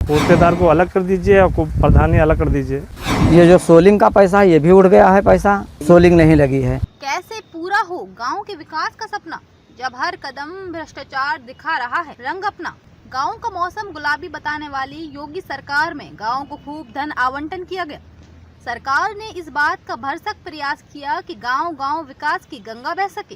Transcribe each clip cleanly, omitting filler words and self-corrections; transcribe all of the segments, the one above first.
कोटेदार को अलग कर दीजिए और प्रधानी अलग कर दीजिए। ये जो सोलिंग का पैसा है ये भी उड़ गया है, पैसा सोलिंग नहीं लगी है। कैसे पूरा हो गांव के विकास का सपना जब हर कदम भ्रष्टाचार दिखा रहा है रंग अपना। गांव का मौसम गुलाबी बताने वाली योगी सरकार में गांव को खूब धन आवंटन किया गया। सरकार ने इस बात का भरसक प्रयास किया कि गांव-गांव विकास की गंगा बह सके।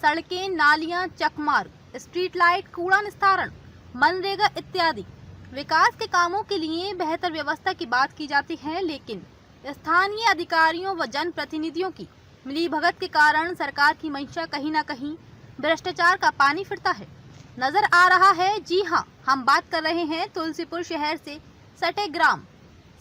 सड़कें, नालियां, चकमार्ग, स्ट्रीट लाइट, कूड़ा निस्तारण, मनरेगा इत्यादि विकास के कामों के लिए बेहतर व्यवस्था की बात की जाती है, लेकिन स्थानीय अधिकारियों व जनप्रतिनिधियों की मिलीभगत के कारण सरकार की मंशा कहीं न कहीं भ्रष्टाचार का पानी फिरता है नजर आ रहा है। जी हां, हम बात कर रहे हैं तुलसीपुर शहर से सटे ग्राम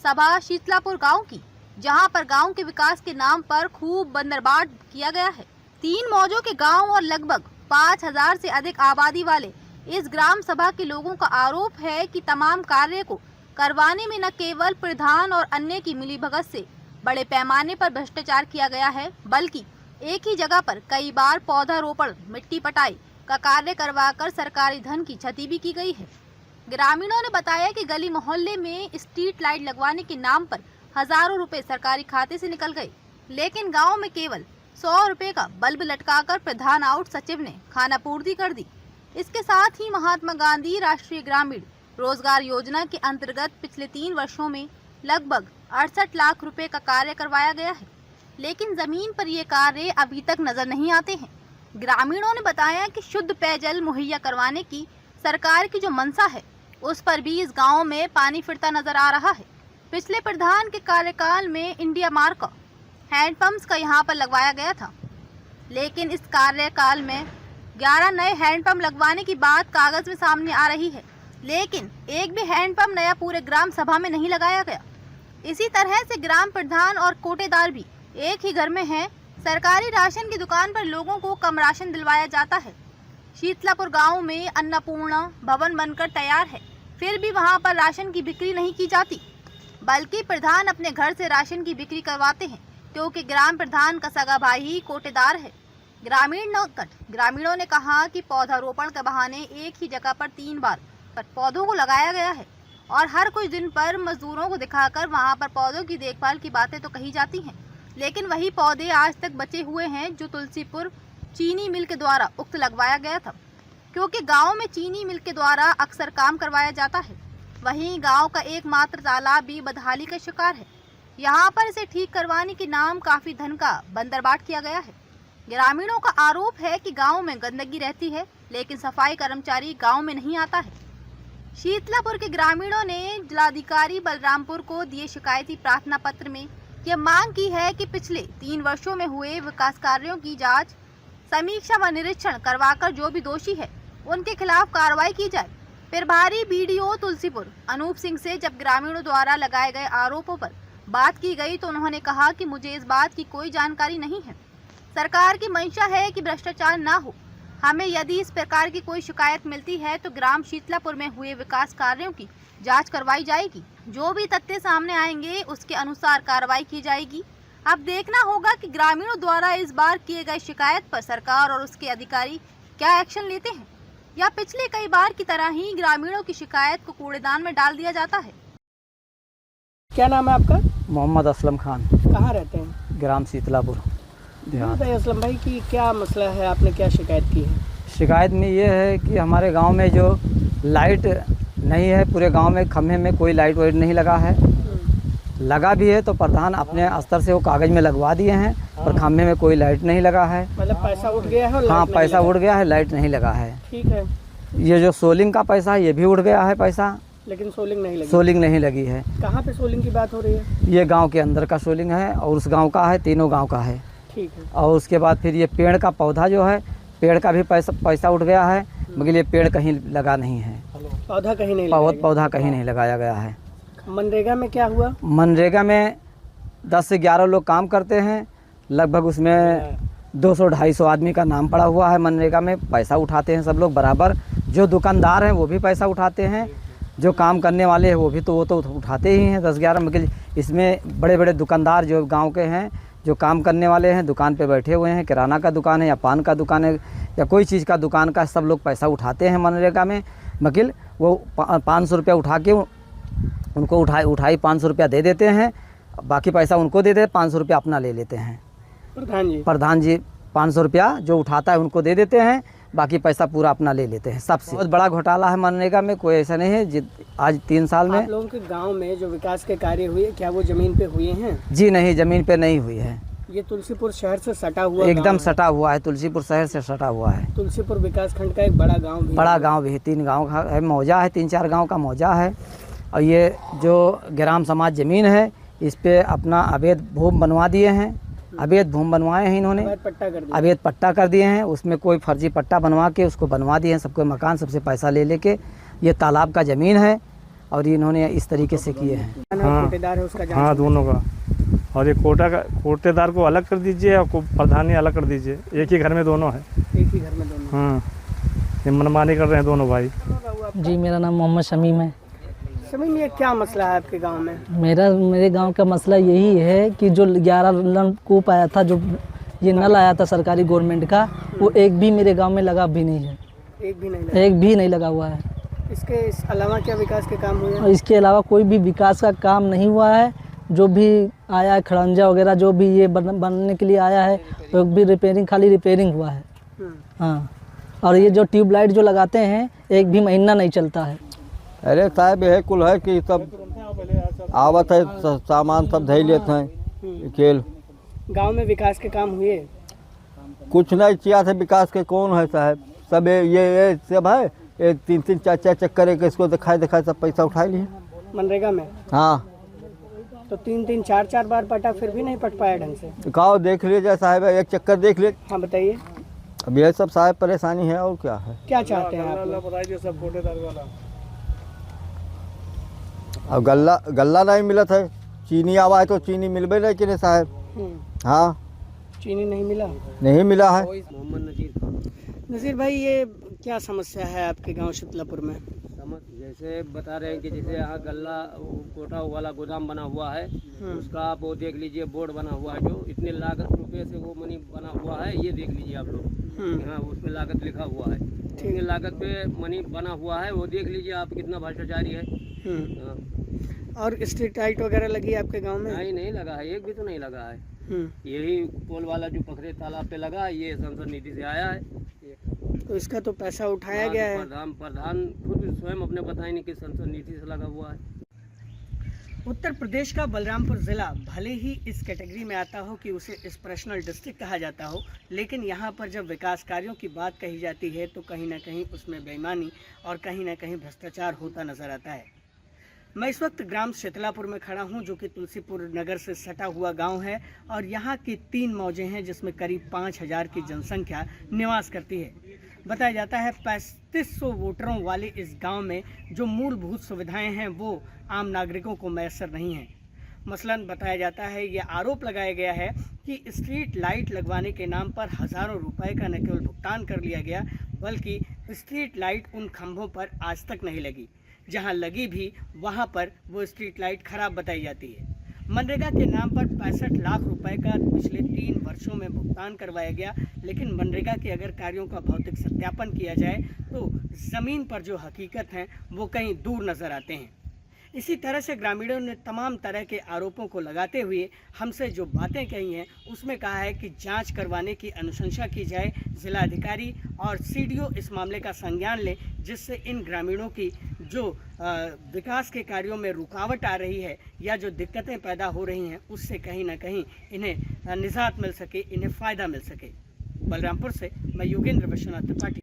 सभा शीतलापुर गांव की, जहां पर गांव के विकास के नाम पर खूब बंदरबाट किया गया है। 3 मौजों के गांव और लगभग 5000 से अधिक आबादी वाले इस ग्राम सभा के लोगों का आरोप है कि तमाम कार्य को करवाने में न केवल प्रधान और अन्य की मिलीभगत से बड़े पैमाने पर भ्रष्टाचार किया गया है, बल्कि एक ही जगह पर कई बार पौधारोपण, मिट्टी पटाई का कार्य करवाकर सरकारी धन की क्षति भी की गई है। ग्रामीणों ने बताया कि गली मोहल्ले में स्ट्रीट लाइट लगवाने के नाम पर हजारों रुपए सरकारी खाते से निकल गए, लेकिन गाँव में केवल 100 रुपए का बल्ब लटकाकर प्रधान आउट सचिव ने खानापूर्ति कर दी। इसके साथ ही महात्मा गांधी राष्ट्रीय ग्रामीण रोजगार योजना के अंतर्गत पिछले 3 वर्षों में लगभग 68 लाख रुपए का कार्य करवाया गया है, लेकिन जमीन पर ये कार्य अभी तक नजर नहीं आते हैं। ग्रामीणों ने बताया कि शुद्ध पेयजल मुहैया करवाने की सरकार की जो मंशा है, उस पर भी इस गांव में पानी फिरता नजर आ रहा है। पिछले प्रधान के कार्यकाल में इंडिया मार्क हैंडपंप्स का यहाँ पर लगवाया गया था, लेकिन इस कार्यकाल में 11 नए हैंडपंप लगवाने की बात कागज में सामने आ रही है, लेकिन एक भी हैंडपंप नया पूरे ग्राम सभा में नहीं लगाया गया। इसी तरह से ग्राम प्रधान और कोटेदार भी एक ही घर में हैं। सरकारी राशन की दुकान पर लोगों को कम राशन दिलवाया जाता है। शीतलापुर गांव में अन्नपूर्णा भवन बनकर तैयार है, फिर भी वहां पर राशन की बिक्री नहीं की जाती, बल्कि प्रधान अपने घर से राशन की बिक्री करवाते हैं, क्योंकि ग्राम प्रधान का सगा भाई ही कोटेदार है। ग्रामीणों ने कहा कि पौधारोपण के बहाने एक ही जगह पर 3 बार पौधों को लगाया गया है और हर कुछ दिन पर मजदूरों को दिखाकर वहां पर पौधों की देखभाल की बातें तो कही जाती हैं, लेकिन वही पौधे आज तक बचे हुए हैं जो तुलसीपुर चीनी मिल के द्वारा उक्त लगवाया गया था, क्योंकि गांव में चीनी मिल के द्वारा अक्सर काम करवाया जाता है। वहीं गांव का एकमात्र तालाब भी बदहाली का शिकार है। यहाँ पर इसे ठीक करवाने के नाम काफी धन का बंदरबाट किया गया है। ग्रामीणों का आरोप है कि गांव में गंदगी रहती है, लेकिन सफाई कर्मचारी गांव में नहीं आता है। शीतलापुर के ग्रामीणों ने जिलाधिकारी बलरामपुर को दिए शिकायती प्रार्थना पत्र में यह मांग की है कि पिछले 3 वर्षों में हुए विकास कार्यों की जांच, समीक्षा व निरीक्षण करवाकर जो भी दोषी है उनके खिलाफ कार्रवाई की जाए। प्रभारी बीडीओ तुलसीपुर अनूप सिंह से जब ग्रामीणों द्वारा लगाए गए आरोपों पर बात की गई तो उन्होंने कहा कि मुझे इस बात की कोई जानकारी नहीं है। सरकार की मंशा है कि भ्रष्टाचार ना हो। हमें यदि इस प्रकार की कोई शिकायत मिलती है तो ग्राम शीतलापुर में हुए विकास कार्यों की जांच करवाई जाएगी। जो भी तथ्य सामने आएंगे उसके अनुसार कार्रवाई की जाएगी। अब देखना होगा कि ग्रामीणों द्वारा इस बार किए गए शिकायत पर सरकार और उसके अधिकारी क्या एक्शन लेते हैं, या पिछले कई बार की तरह ही ग्रामीणों की शिकायत को कूड़ेदान में डाल दिया जाता है। क्या नाम है आपका? मोहम्मद असलम खान। कहाँ रहते हैं? ग्राम शीतलापुर। बताइए असलम भाई कि क्या मसला है, आपने क्या शिकायत की है? शिकायत में ये है कि हमारे गांव में जो लाइट नहीं है, पूरे गांव में खम्भे में कोई लाइट वाइट नहीं लगा है। लगा भी है तो प्रधान अपने स्तर से वो कागज में लगवा दिए हैं, और खम्भे में कोई लाइट नहीं लगा है। मतलब पैसा उठ गया है? हाँ, पैसा उड़ गया है, लाइट नहीं लगा है। ठीक है। ये जो सोलिंग का पैसा है ये भी उड़ गया है पैसा, लेकिन सोलिंग नहीं लगी है। कहाँ पे सोलिंग की बात हो रही है? ये गांव के अंदर का सोलिंग है और उस गांव का है, तीनों गांव का है। ठीक है। और उसके बाद फिर ये पेड़ का पौधा जो है, पेड़ का भी पैसा उठ गया है, मगर ये पेड़ कहीं लगा नहीं है। पौधा कहीं नहीं लगाया गया है। मनरेगा में क्या हुआ? मनरेगा में 10 से 11 लोग काम करते हैं, लगभग उसमें 200-250 आदमी का नाम पड़ा हुआ है। मनरेगा में पैसा उठाते हैं सब लोग बराबर। जो दुकानदार हैं वो भी पैसा उठाते हैं, जो काम करने वाले हैं वो तो उठाते ही हैं 10-11। मगर इसमें बड़े बड़े दुकानदार जो गांव के हैं, जो काम करने वाले हैं, दुकान पे बैठे हुए हैं, किराना का दुकान है या पान का दुकान है या कोई चीज़ का दुकान का, सब लोग पैसा उठाते हैं मनरेगा में। मगर वो 500 रुपया उठा के उनको उठाई 500 रुपया दे देते हैं, बाकी पैसा उनको दे देते, 500 रुपया अपना ले लेते हैं। प्रधान जी 500 रुपया जो उठाता है उनको दे देते हैं, बाकी पैसा पूरा अपना ले लेते हैं सबसे। बहुत बड़ा घोटाला है मनरेगा में, कोई ऐसा नहीं है। आज 3 साल में आप लोगों के गांव में जो विकास के कार्य हुए, क्या वो जमीन पे हुए हैं? जी नहीं, ज़मीन पे नहीं हुई है। ये तुलसीपुर शहर से सटा हुआ एकदम गाँव है। सटा हुआ है, तुलसीपुर शहर से सटा हुआ है। तुलसीपुर विकास खंड का एक बड़ा गांव भी बड़ा है। गांव भी है, 3 गांव का है, मौजा है, 3-4 गांव का मौजा है। और ये जो ग्राम समाज ज़मीन है, इस पे अपना अवैध भूमि बनवा दिए हैं, अवैध भूमि बनवाए हैं इन्होंने, अवैध पट्टा कर दिया। अवैध पट्टा कर दिए हैं। उसमें कोई फर्जी पट्टा बनवा के उसको बनवा दिए हैं, सबको मकान, सबसे पैसा ले लेके। ये तालाब का ज़मीन है और ये इन्होंने इस तरीके से किए हैं। हाँ। कोटेदार है उसका हाँ, दोनों का। और ये कोटेदार को अलग कर दीजिए और प्रधानी अलग कर दीजिए। एक ही घर में दोनों है। एक ही घर में दोनों। हाँ, ये मनमानी कर रहे हैं दोनों भाई। जी, मेरा नाम मोहम्मद शमीम है। शमीम, ये क्या मसला है आपके गांव में? मेरे गांव का मसला यही है कि जो 11 नलकूप आया था, जो ये नल आया था सरकारी गवर्नमेंट का, वो एक भी मेरे गांव में लगा भी नहीं है। एक भी नहीं लगा। एक भी नहीं लगा हुआ है। इसके अलावा क्या विकास के काम हुए हैं? और इसके अलावा कोई भी विकास का काम नहीं हुआ है। जो भी आया है खड़ंजा वगैरह, जो भी ये बनने के लिए आया है, वो भी रिपेयरिंग, खाली रिपेयरिंग हुआ है। हाँ, और ये जो ट्यूबलाइट जो लगाते हैं, एक भी महीना नहीं चलता है। अरे साहब यह कुल है कि सब आवत है, सामान सब धै लेते हैं खेल। गांव में विकास के काम हुए? कुछ नहीं किया था विकास के, कौन है साहब? सब ये सब है, एक 3-3 4-4 चक्कर एक इसको दिखाए सब पैसा उठा लिए मनरेगा में। हाँ, तो 3-3 4-4 बार पटा, फिर भी नहीं पट पाया ढंग से। कहो देख लीजिए साहब, एक चक्कर देख ले। हाँ, बताइए। अब यह सब साहब परेशानी है, और क्या है? क्या चाहते हैं आप लोग? अब गल्ला नहीं मिलत है, चीनी आवा है तो चीनी मिलबे नहीं कि नहीं साहब? हाँ, चीनी नहीं मिला। नहीं मिला है। नज़ीर भाई, ये क्या समस्या है आपके गांव शीतलापुर में? जैसे बता रहे हैं कि जैसे यहाँ गल्ला कोटा वाला गोदाम बना हुआ है, उसका आप वो देख लीजिए, बोर्ड बना हुआ है, जो इतने लागत रुपए से वो मनी बना हुआ है, ये देख लीजिए आप लोग। हाँ, उसमें लागत लिखा हुआ है, इतनी लागत पे मनी बना हुआ है, वो देख लीजिए आप कितना भ्रष्टाचारी है। हाँ। और स्ट्रीट लाइट वगैरह लगी है आपके गांव में? नहीं लगा है, एक भी तो नहीं लगा है। यही पोल वाला जो पखरे तालाब पे लगा है, ये संसद नीति से आया है। तो इसका तो पैसा उठाया गया है। प्रधान खुद स्वयं अपने बताए नहीं कि संसद नीति से लगा हुआ है। उत्तर प्रदेश का बलरामपुर ज़िला भले ही इस कैटेगरी में आता हो कि उसे एस्पिरेशनल डिस्ट्रिक्ट कहा जाता हो, लेकिन यहाँ पर जब विकास कार्यों की बात कही जाती है तो कहीं ना कहीं उसमें बेईमानी और कहीं ना कहीं भ्रष्टाचार होता नजर आता है। मैं इस वक्त ग्राम शीतलापुर में खड़ा हूँ, जो कि तुलसीपुर नगर से सटा हुआ गांव है, और यहाँ की 3 मौजें हैं जिसमें करीब 5000 की जनसंख्या निवास करती है। बताया जाता है 3500 वोटरों वाले इस गांव में जो मूलभूत सुविधाएं हैं वो आम नागरिकों को मैसर नहीं हैं। मसलन बताया जाता है, ये आरोप लगाया गया है कि स्ट्रीट लाइट लगवाने के नाम पर हज़ारों रुपए का न केवल भुगतान कर लिया गया, बल्कि स्ट्रीट लाइट उन खंभों पर आज तक नहीं लगी। जहां लगी भी वहां पर वो स्ट्रीट लाइट खराब बताई जाती है। मनरेगा के नाम पर 65 लाख रुपए का पिछले 3 वर्षों में भुगतान करवाया गया, लेकिन मनरेगा के अगर कार्यों का भौतिक सत्यापन किया जाए तो ज़मीन पर जो हकीकत हैं वो कहीं दूर नज़र आते हैं। इसी तरह से ग्रामीणों ने तमाम तरह के आरोपों को लगाते हुए हमसे जो बातें कही हैं उसमें कहा है कि जांच करवाने की अनुशंसा की जाए, जिलाधिकारी और सीडीओ इस मामले का संज्ञान लें, जिससे इन ग्रामीणों की जो विकास के कार्यों में रुकावट आ रही है या जो दिक्कतें पैदा हो रही हैं उससे कहीं ना कहीं इन्हें निजात मिल सके, इन्हें फ़ायदा मिल सके। बलरामपुर से मैं योगेंद्र विश्वनाथ त्रिपाठी।